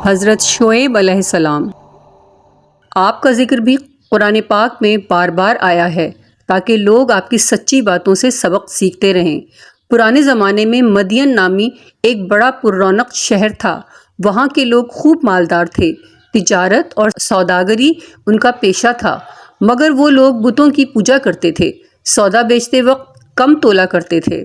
حضرت شعیب علیہ السلام، آپ کا ذکر بھی قرآن پاک میں بار بار آیا ہے تاکہ لوگ آپ کی سچی باتوں سے سبق سیکھتے رہیں۔ پرانے زمانے میں مدین نامی ایک بڑا پر رونق شہر تھا۔ وہاں کے لوگ خوب مالدار تھے۔ تجارت اور سوداگری ان کا پیشہ تھا، مگر وہ لوگ بتوں کی پوجا کرتے تھے، سودا بیچتے وقت کم تولا کرتے تھے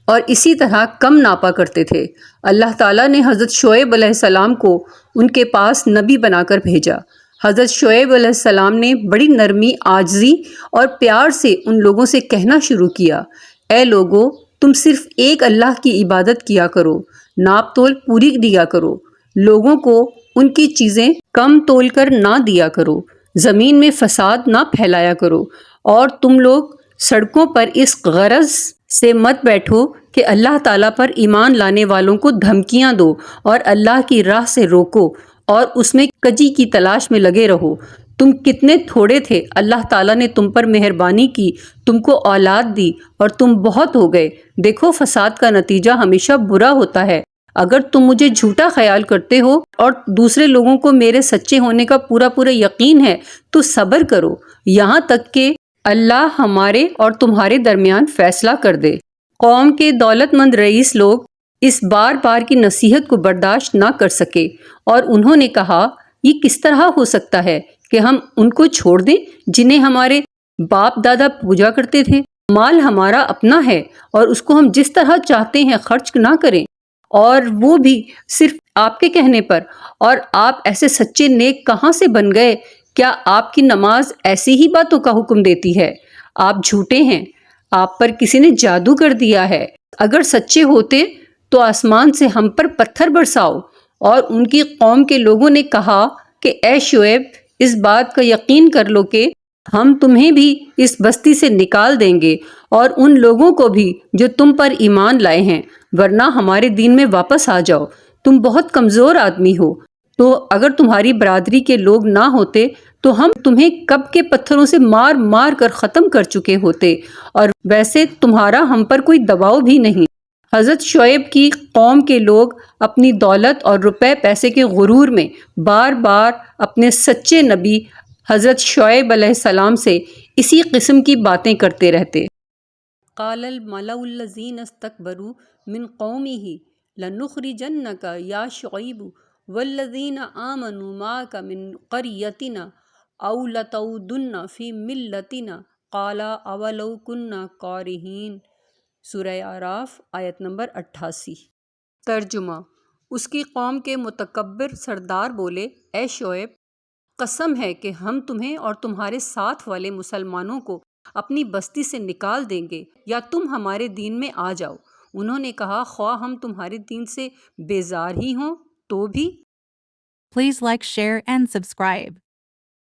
اور اسی طرح کم ناپا کرتے تھے۔ اللہ تعالیٰ نے حضرت شعیب علیہ السلام کو ان کے پاس نبی بنا کر بھیجا۔ حضرت شعیب علیہ السلام نے بڑی نرمی، عاجزی اور پیار سے ان لوگوں سے کہنا شروع کیا، اے لوگو، تم صرف ایک اللہ کی عبادت کیا کرو، ناپ تول پوری دیا کرو، لوگوں کو ان کی چیزیں کم تول کر نہ دیا کرو، زمین میں فساد نہ پھیلایا کرو، اور تم لوگ سڑکوں پر اس غرض سے مت بیٹھو کہ اللہ تعالیٰ پر ایمان لانے والوں کو دھمکیاں دو اور اللہ کی راہ سے روکو اور اس میں کجی کی تلاش میں لگے رہو۔ تم کتنے تھوڑے تھے، اللہ تعالیٰ نے تم پر مہربانی کی، تم کو اولاد دی اور تم بہت ہو گئے۔ دیکھو، فساد کا نتیجہ ہمیشہ برا ہوتا ہے۔ اگر تم مجھے جھوٹا خیال کرتے ہو اور دوسرے لوگوں کو میرے سچے ہونے کا پورا یقین ہے تو صبر کرو یہاں تک کہ اللہ ہمارے اور تمہارے درمیان فیصلہ کر دے۔ قوم کے دولت مند رئیس لوگ اس بار بار کی نصیحت کو برداشت نہ کر سکے اور انہوں نے کہا، یہ کس طرح ہو سکتا ہے کہ ہم ان کو چھوڑ دیں جنہیں ہمارے باپ دادا پوجا کرتے تھے؟ مال ہمارا اپنا ہے اور اس کو ہم جس طرح چاہتے ہیں خرچ نہ کریں، اور وہ بھی صرف آپ کے کہنے پر۔ اور آپ ایسے سچے نیک کہاں سے بن گئے؟ کیا آپ کی نماز ایسی ہی باتوں کا حکم دیتی ہے؟ آپ جھوٹے ہیں، آپ پر کسی نے جادو کر دیا ہے۔ اگر سچے ہوتے تو آسمان سے ہم پر پتھر برساؤ۔ اور ان کی قوم کے لوگوں نے کہا کہ اے شعیب، اس بات کا یقین کر لو کہ ہم تمہیں بھی اس بستی سے نکال دیں گے اور ان لوگوں کو بھی جو تم پر ایمان لائے ہیں، ورنہ ہمارے دین میں واپس آ جاؤ، تم بہت کمزور آدمی ہو۔ تو اگر تمہاری برادری کے لوگ نہ ہوتے تو ہم تمہیں کب کے پتھروں سے مار مار کر ختم کر چکے ہوتے، اور ویسے تمہارا ہم پر کوئی دباؤ بھی نہیں۔ حضرت شعیب کی قوم کے لوگ اپنی دولت اور روپے پیسے کے غرور میں بار بار اپنے سچے نبی حضرت شعیب علیہ السلام سے اسی قسم کی باتیں کرتے رہتے۔ قال الملأ الذین استکبروا من قومہ لنخرجنک یا شعیب والذین آمنوا معک من قریتنا او لتعودن فی ملتنا قال اولو کنا کارہین۔ سورہ اعراف آیت نمبر 88۔ ترجمہ: اس کی قوم کے متکبر سردار بولے، اے شعیب، قسم ہے کہ ہم تمہیں اور تمہارے ساتھ والے مسلمانوں کو اپنی بستی سے نکال دیں گے یا تم ہمارے دین میں آ جاؤ۔ انہوں نے کہا، خواہ ہم تمہارے دین سے بیزار ہی ہوں تو بھی۔ Please like, share, and subscribe.